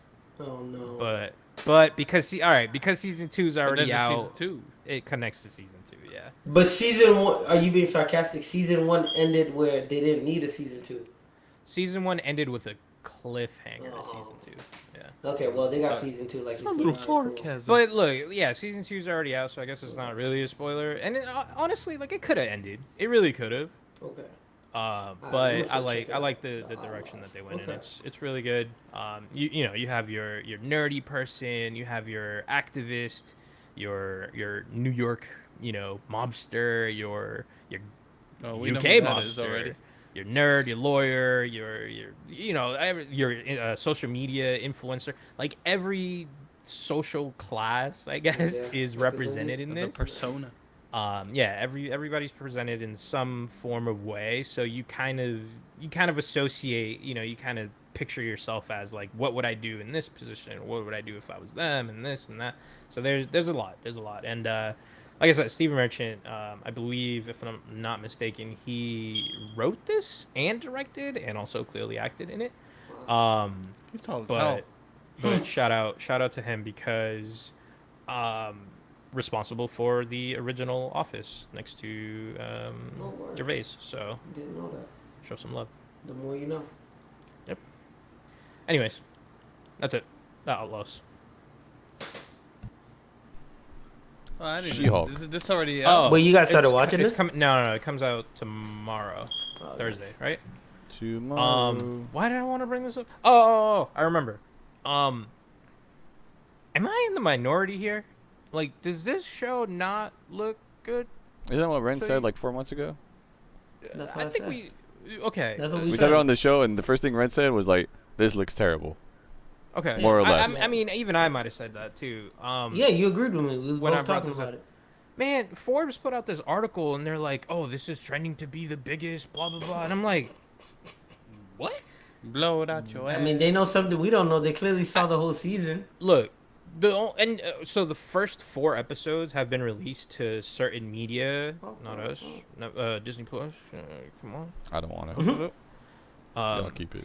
Oh no. But because season 2 is But already there's a out, season 2. it connects to season 2, yeah. But season 1, are you being sarcastic? Season 1 ended where they didn't need a season 2. Season 1 ended with a cliffhanger to Oh. season 2. Yeah. Okay, well they got season 2 like It's you a said. little Alright, cool. sarcasm. But look, yeah, season 2's already out, so I guess it's not really a spoiler. And honestly, like it could have ended. It really could have. Okay. But I'm gonna I check like it I like out. the direction that they went in. Okay. It's really good. You have your nerdy person, you have your activist, your New York mobster, your We know UK who that is mobster, already. your nerd, your lawyer, your social media influencer. Like every social class, I guess, Yeah. is represented in The this. persona. everybody's presented in some form of way, so you kind of associate, you kind of picture yourself as like, what would I do in this position, what would I do if I was them, and this and that. So there's a lot, and like I said, Stephen Merchant, I believe, if I'm not mistaken, he wrote this and directed and also clearly acted in it. He's tall as but hell. but shout out to him because responsible for the original Office next to Gervais. So Didn't know that. show some love. The more you know. Yep. Anyways, that's it. The Outlaws. Oh, I didn't She-Hulk. This already Oh, out. Wait, you guys started watching it's this? No, it comes out tomorrow, Thursday, nice. right? Tomorrow. Why did I want to bring this up? Oh, I remember. Am I in the minority here? Like, does this show not look good? Isn't that what Ren So said you- like 4 months ago? That's what I think said. okay. That's what We said. talked about on the show, and the first thing Ren said was like, "This looks terrible." Okay. More or less. I mean, even I might have said that too. Yeah, you agreed with me. We was when I both brought talking this about up. it. Man, Forbes put out this article and they're like, "Oh, this is trending to be the biggest, blah blah blah," and I'm like, "What?" Blow it out your ass. I mean, they know something we don't know. They clearly saw the whole season. Look, so the first 4 episodes have been released to certain media, not us, no, Disney Plus. Come on, I don't want what's to. up? Y'all keep it.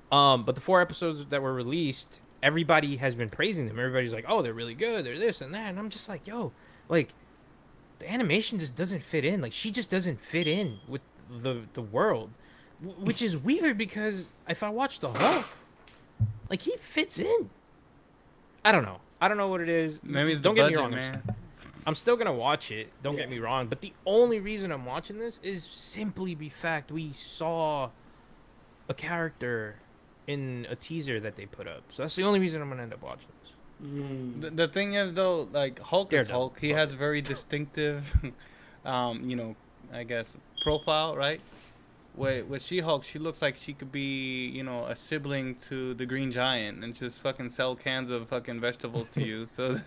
But the 4 episodes that were released, everybody has been praising them. Everybody's like, "Oh, they're really good. They're this and that," and I'm just like, "Yo, like, the animation just doesn't fit in. Like, she just doesn't fit in with the world." Which is weird because if I watch the Hulk, like, he fits in. I don't know what it is. Maybe it's Don't the get me budget, wrong. man. I'm still gonna watch it. Don't get me wrong. But the only reason I'm watching this is simply the fact we saw a character in a teaser that they put up. So that's the only reason I'm gonna end up watching this. The thing is though, like Hulk is Daredevil. Hulk. He has very distinctive, I guess profile, right? With She-Hulk, she looks like she could be, a sibling to the Green Giant and just fucking sell cans of fucking vegetables to you. So,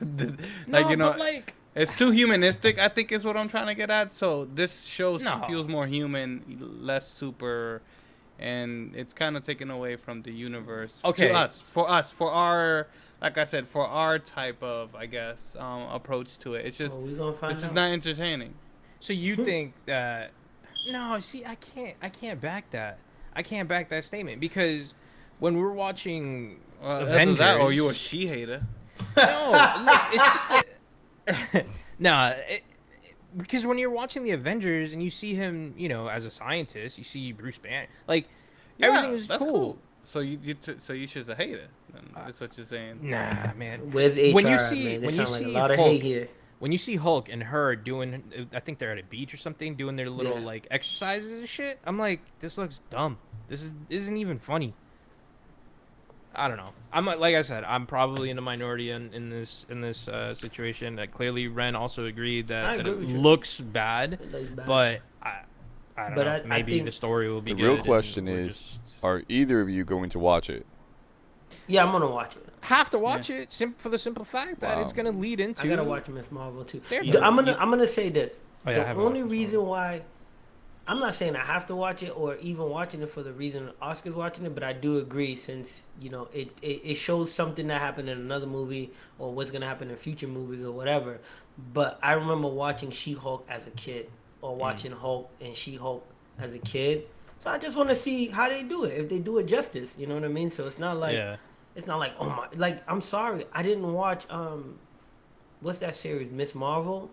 But like, it's too humanistic, I think is what I'm trying to get at. So this show No. feels more human, less super, and it's kind of taken away from the universe. Okay. For our, like I said, for our type of, I guess, approach to it. It's just, Well, we gonna find this is out. not entertaining. so you think that? No, see, I can't back that. I can't back that statement because when we're watching Either Avengers, that or you a she-hater. No, look, it's just that, because when you're watching the Avengers and you see him, as a scientist, you see Bruce Banner, like, everything is that's cool. So you should a hater. Then that's what you're saying. Nah, man. Where's HR? When you at, see- man? They when you sound like a see lot of Hulk, hate here. When you see Hulk and her doing, I think they're at a beach or something, doing their little Yeah. like exercises and shit. I'm like, this looks dumb. This isn't even funny. I don't know. I'm like I said, I'm probably in the minority in this situation. That clearly Ren also agreed I that agree it with you. looks bad, It looks bad. but I don't But know. I Maybe think the story will be The good. real and question we're is, just- are either of you going to watch it? Yeah, I'm gonna watch it. have to watch it for the simple fact that Wow. it's gonna lead into. I gotta watch Miss Marvel too. Daredevil. I'm gonna say this. Oh, yeah, I The haven't only watched Miss reason why I'm not saying I have to watch it or even watching it for the reason Oscar's watching it, but I do agree since it shows something that happened in another movie or what's gonna happen in future movies or whatever. But I remember watching She-Hulk as a kid or watching Hulk and She-Hulk as a kid. So I just want to see how they do it, if they do it justice. You know what I mean? So it's not like Yeah. it's not like, oh my, like, I'm sorry, I didn't watch what's that series, Miss Marvel,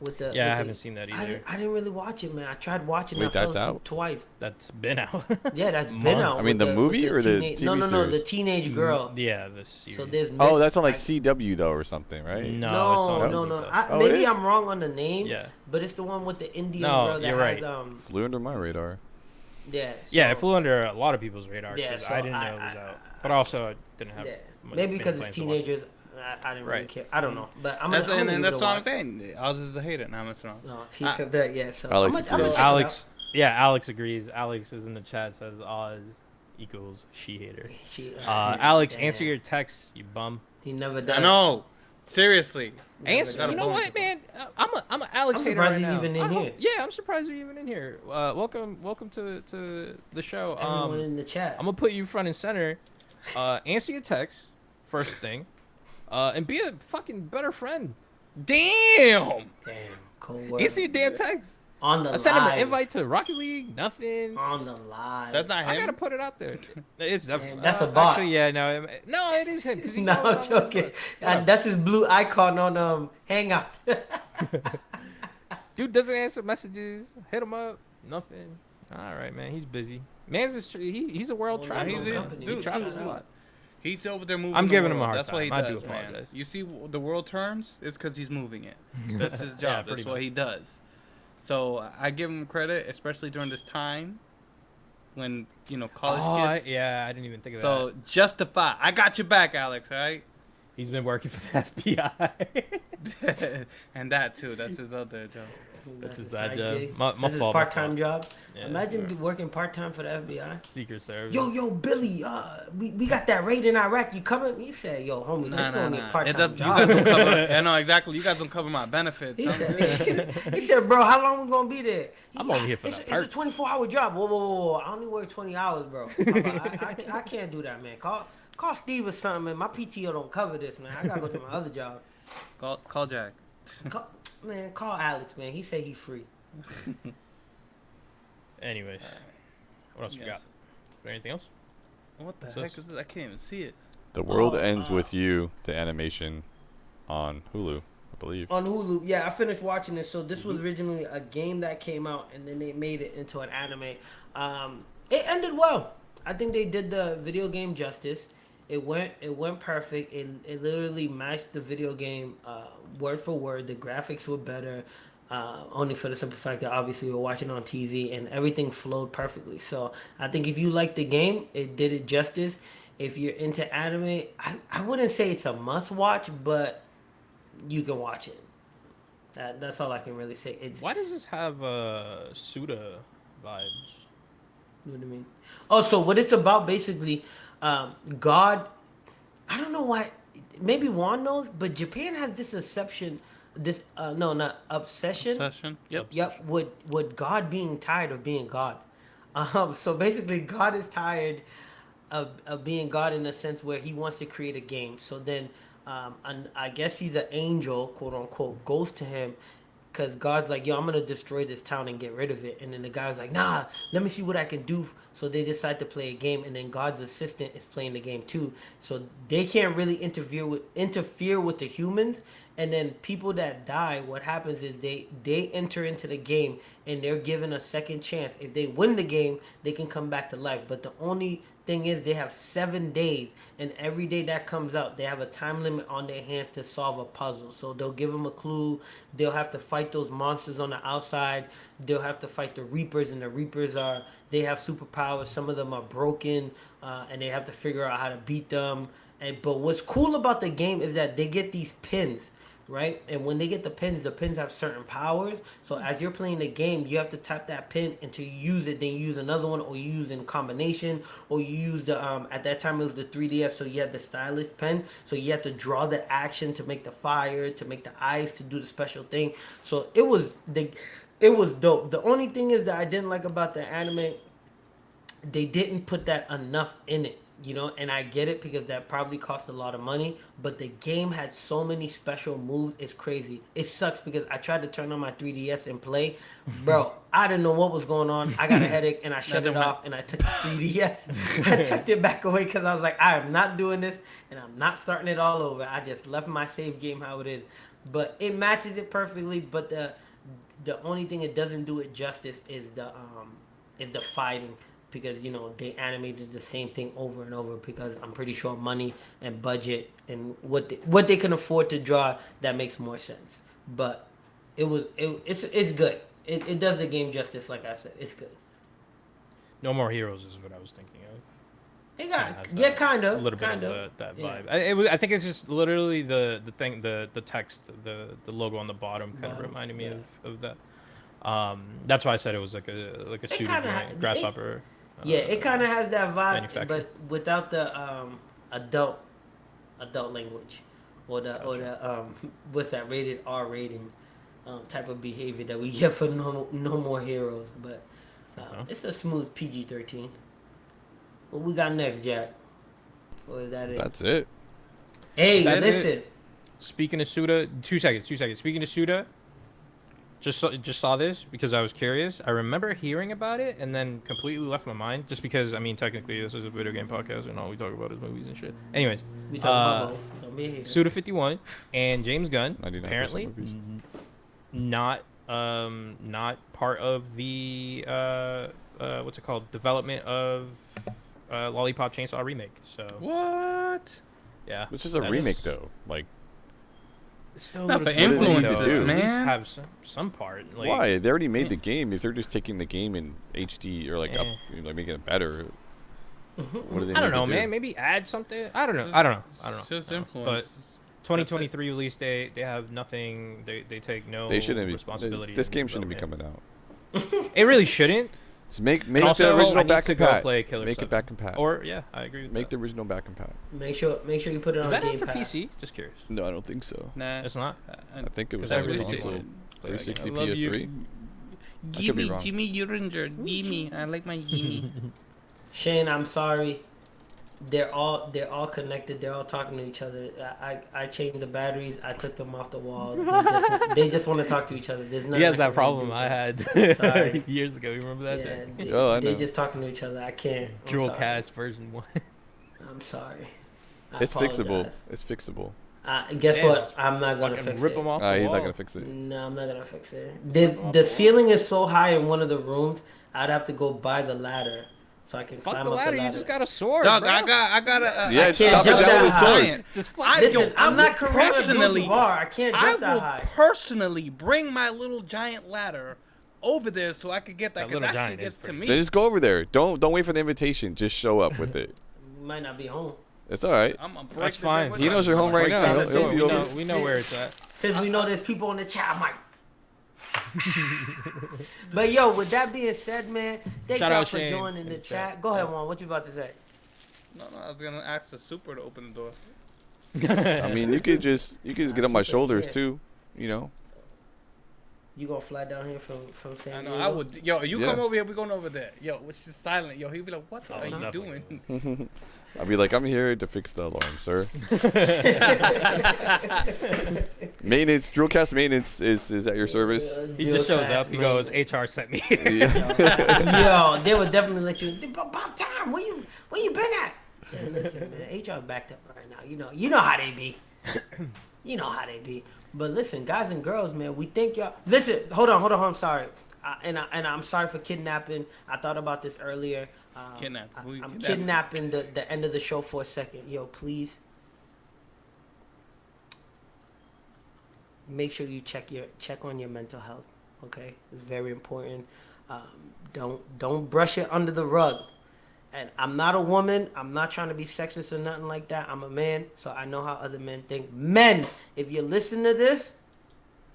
with the Yeah, I with haven't the, seen that either. I didn't really watch it, man. I tried watching it. Wait, I fell that's asleep out? twice. That's been out. Yeah, that's been Months. out. I mean, with the movie with or the teenage- TV No, the series? teenage girl. Yeah, this series. So there's Oh, Miss- that's on like I- CW though or something, right? No, it's on no, Disney no. Plus. Oh, it Maybe is? I'm wrong on the name. Yeah. But it's the one with the Indian No, girl that you're has right. Flew under my radar. Yeah. Yeah, it so- flew under a lot of people's radar Yeah, because so I didn't know it was out. But also, I didn't have. Yeah. much Maybe many because it's plans to watch it. teenagers. I didn't really Right. care. I don't know, but I'm That's gonna and give that's it a what I'm watch. saying. Oz is a hater. Now I'm messing around. No, he said that. Yeah, so Alex I'm gonna agrees. check it Alex, yeah, Alex agrees. Alex is in the chat, says Oz equals she hater. out. Alex, Damn. answer your text, you bum. He never does. I know. Seriously. Answer. got a You know bone what, to pick. man? I'm an Alex I'm hater right surprised now. he's even in here. Yeah, I'm surprised you're even in here. Welcome to the show. Everyone in the chat. I'm gonna put you front and center. Answer your text first thing, and be a fucking better friend. Damn. Damn, cold word. Answer your damn text. On the I sent him an live. invite to Rocket League. Nothing. On the live. That's not him. I gotta put it out there. It's definitely that's a bot. Actually, yeah, no, it is him. 'Cause he's No, always I'm on joking. the- That's his blue icon on Hangouts. Dude doesn't answer messages. Hit him up. Nothing. All right, man. He's busy. Man's he's a world traveler. He travels a lot. He's over there moving. I'm the giving him a world. hard That's what he time. I does, do man. apologize. You see, the world turns. It's because he's moving it. That's his job. Yeah, That's pretty what much. he does. So I give him credit, especially during this time when college kids. I didn't even think of So that. justify. I got your back, Alex. All right. He's been working for the FBI. And that too. That's his other job. That's his side side job. gig. My That's his fault. my part-time fault. job. Yeah, Imagine sure. working part-time for the FBI. Secret Service. Yo, Billy, we got that raid in Iraq. You coming? He said, yo, homie, that's only a It part-time does. You job. guys don't cover. I know exactly. You guys don't cover my benefits. He I'm good. said, he said, bro, how long we gonna be there? I'm only here for it's, that it's a 24-hour job. Whoa. I only work 20 hours, bro. I can't do that, man. Call Steve or something, man. My PTO don't cover this, man. I gotta go to my other job. Call Jack. Call Alex, man. He said he's free. Anyways, what else we got? Is there anything else? What the What's heck this? is this? I can't even see it. The World Ends With You, the animation on Hulu, I believe. On Hulu, yeah, I finished watching it. So this was originally a game that came out, and then they made it into an anime. It ended well. I think they did the video game justice. It went perfect. It literally matched the video game word for word. The graphics were better. Only for the simple fact that obviously we're watching on TV and everything flowed perfectly. So I think if you like the game, it did it justice. If you're into anime, I wouldn't say it's a must watch, but you can watch it. That's all I can really say. Why does this have Suda vibes? What do you mean? Oh, so what it's about basically, God, I don't know why, maybe Juan knows, but Japan has this obsession. Obsession. Yep. With God being tired of being God. So basically, God is tired of being God in a sense where he wants to create a game. So then, I guess he's an angel, quote unquote, goes to him because God's like, yo, I'm going to destroy this town and get rid of it. And then the guy's like, nah, let me see what I can do. So they decide to play a game, and then God's assistant is playing the game too. So they can't really interfere with the humans. And then people that die, what happens is they enter into the game and they're given a second chance. If they win the game, they can come back to life. But the only thing is they have 7 days, and every day that comes out, they have a time limit on their hands to solve a puzzle. So they'll give them a clue. They'll have to fight those monsters on the outside. They'll have to fight the Reapers, and the Reapers they have superpowers. Some of them are broken, and they have to figure out how to beat them. But what's cool about the game is that they get these pins. Right? And when they get the pins have certain powers. So as you're playing the game, you have to tap that pin until you use it. Then you use another one, or you use in combination, or you use the at that time it was the 3DS, so you had the stylus pen. So you have to draw the action to make the fire, to make the ice, to do the special thing. So it was dope. The only thing is that I didn't like about the anime, they didn't put that enough in it. And I get it because that probably cost a lot of money, but the game had so many special moves, it's crazy. It sucks because I tried to turn on my 3DS and play. Bro, I didn't know what was going on. I got a headache and I shut it off and I took the 3DS. I tucked it back away because I was like, I am not doing this and I'm not starting it all over. I just left my save game how it is. But it matches it perfectly, but the only thing it doesn't do it justice is the fighting. Because they animated the same thing over and over because I'm pretty sure money and budget and what they can afford to draw, that makes more sense. But it's good. It does the game justice, like I said. It's good. No More Heroes is what I was thinking of. It got kind of a little bit of that vibe. I think it's just literally the thing, the text, the logo on the bottom kind of reminded me of that. That's why I said it was like a pseudo grasshopper. It kind of has that vibe, manufacturer. but without the adult language, or the what's that, rated R rating type of behavior that we get for No More Heroes. But it's a smooth PG-13. What we got next, Jack? Or is that it? That's it. Hey, That's listen. it. Speaking of Suda, 2 seconds. Speaking of Suda, just saw this because I was curious. I remember hearing about it and then completely left my mind. Just because, I mean, technically this is a video game podcast and all we talk about is movies and shit. Anyways, We talking about both. Don't be a hater. Suda 51 and James Gunn 99% apparently movies. not part of the what's it called, development of Lollipop Chainsaw remake. So What? yeah, Which is a remake though. Like, still Not a the little too late, influences, though. At man. least have some part. Like, why? They already made the game. If they're just taking the game in HD or like like making it better, what do they? I don't need know, to do? man. Maybe add something. I don't know. It's just influence. But 2023 release date, they have nothing. They take no They shouldn't be. responsibility. This in game shouldn't be development. coming out. It really shouldn't. Just make And also, the I original need back to and go pat. play Killer Make 7. it back and pat. Or yeah, I agree with Make that. the original back and pat. Make sure you put it Is on that Game out for Pass. PC? Just curious. No, I don't think so. Nah. It's not. I think it was 'Cause I on the really console. didn't play that 360 I love you. PS3. Give could be me, wrong. Jimmy, you're injured. Give me. I like my Jimmy. Shane, I'm sorry. They're all connected. They're all talking to each other. I changed the batteries. I took them off the wall. They just want to talk to each other. There's nothing He has I that can really problem do I with had Sorry. years ago. You remember that? Yeah, Jack? Oh, I they're know. just talking to each other. I can't. I'm Jewel sorry. Cast version 1. I'm sorry. I It's fixable. apologize. It's fixable. Guess Man, what? just I'm not gonna Fucking fix rip it. them off the He's wall. not gonna fix it. No, I'm not gonna fix it. The ceiling is so high in one of the rooms. I'd have to go by the ladder so I can Fuck climb the up ladder. the ladder. You just got a sword, Dog, bro. I got a. Yeah, I it's can't chop it jump down that with high. sword. Just fuck. Listen, I'm not will Kareem personally- Abdul-Jabbar. I can't I jump that will high. personally bring my little giant ladder over there so I could get that. That 'cause little that shit giant is gets to pretty me. Then just go over there. Don't wait for the invitation. Just show up with it. Might not be home. It's all right. I'm gonna break That's the fine. thing He with knows my- you're home right Break now. down He'll- the he'll thing. be we over. know, we know where it's at. Since we know there's people in the chat, I might. But yo, with that being said, man, thank Shout y'all out for Shane joining in the the chat. chat. Go ahead, Juan. What you about to say? No, I was gonna ask the super to open the door. I mean, you could just get on my shoulders too. You know. You gonna fly down here from San I Diego? know. I would. Yo, you Yeah. come over here. We going over there. Yo, it's just silent. Yo, he'd be like, "What the Oh, are you definitely. doing?" I'll be like, I'm here to fix the alarm, sir. Maintenance, Drillcast maintenance is at your service. He just shows Geocast, up. He man. goes, HR sent me. Yeah. Yo, they would definitely let you. About time. Where you been at? Yeah, listen, man. HR backed up right now. You know how they be. You know how they be. But listen, guys and girls, man, we think y'all. Listen, hold on. I'm sorry. And I'm sorry for kidnapping. I thought about this earlier. Kidnap. Who you I'm kidnapping? kidnapping the end of the show for a second. Yo, please. Make sure you check on your mental health. Okay, it's very important. Don't brush it under the rug. And I'm not a woman. I'm not trying to be sexist or nothing like that. I'm a man, so I know how other men think. Men, if you listen to this,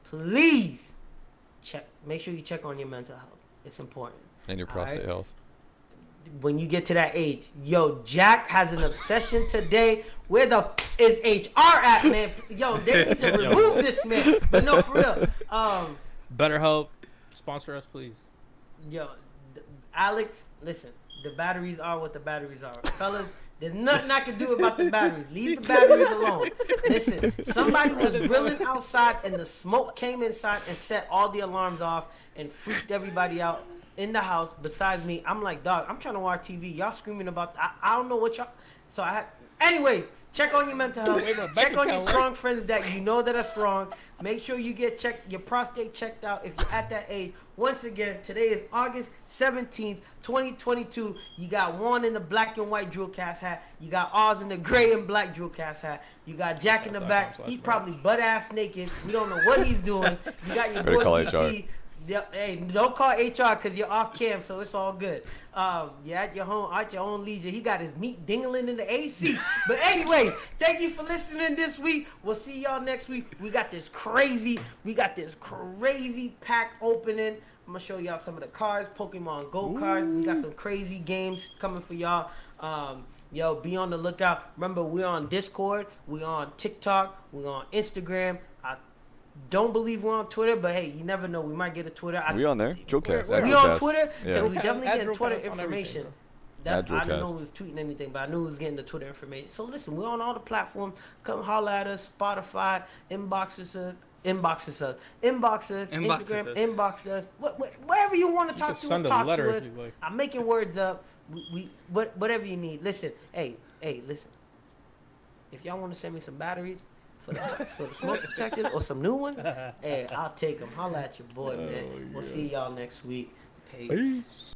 please make sure you check on your mental health. It's important. And your prostate Alright. health. When you get to that age, yo, Jack has an obsession today. Where the is HR at, man? Yo, they need to remove this man. But no, for real. BetterHelp, sponsor us, please. Yo, Alex, listen. The batteries are what the batteries are, fellas. There's nothing I can do about the batteries. Leave the batteries alone. Listen, somebody was grilling outside and the smoke came inside and set all the alarms off and freaked everybody out in the house besides me. I'm like, dog, I'm trying to watch TV. Y'all screaming about, I don't know what y'all, so I had, anyways, check on your mental health. Check on your strong friends that you know that are strong. Make sure you get your prostate checked out if you're at that age. Once again, today is August 17th, 2022. You got Juan in the black and white Drillcast hat. You got Oz in the gray and black Drillcast hat. You got Jack in the back. He's probably butt-ass naked. We don't know what he's doing. You got your Better boy call DP. HR. Hey, don't call HR because you're off cam, so it's all good. You're at your own leisure. He got his meat dingling in the AC. But anyway, thank you for listening this week. We'll see y'all next week. We got this crazy pack opening. I'm gonna show y'all some of the cards, Pokemon Go cards. We got some crazy games coming for y'all. Yo, be on the lookout. Remember, we're on Discord. We're on TikTok. We're on Instagram. I don't believe we're on Twitter, but hey, you never know. We might get a Twitter. We on there? Drillcast. We on Twitter? Yeah. We definitely Add getting Twitter Drillcast on information. everything, I didn't know we was tweeting anything, but I knew we was getting the Twitter information. So listen, we're on all the platforms. Come holler at us. Spotify, inbox us, Instagram, inbox us. Whatever you want to talk to us, talk to us. I'm making words up. Whatever you need. Listen, hey, listen. If y'all want to send me some batteries for the smoke detectors or some new ones, hey, I'll take them. Holla at your boy, man. We'll see y'all next week. Peace.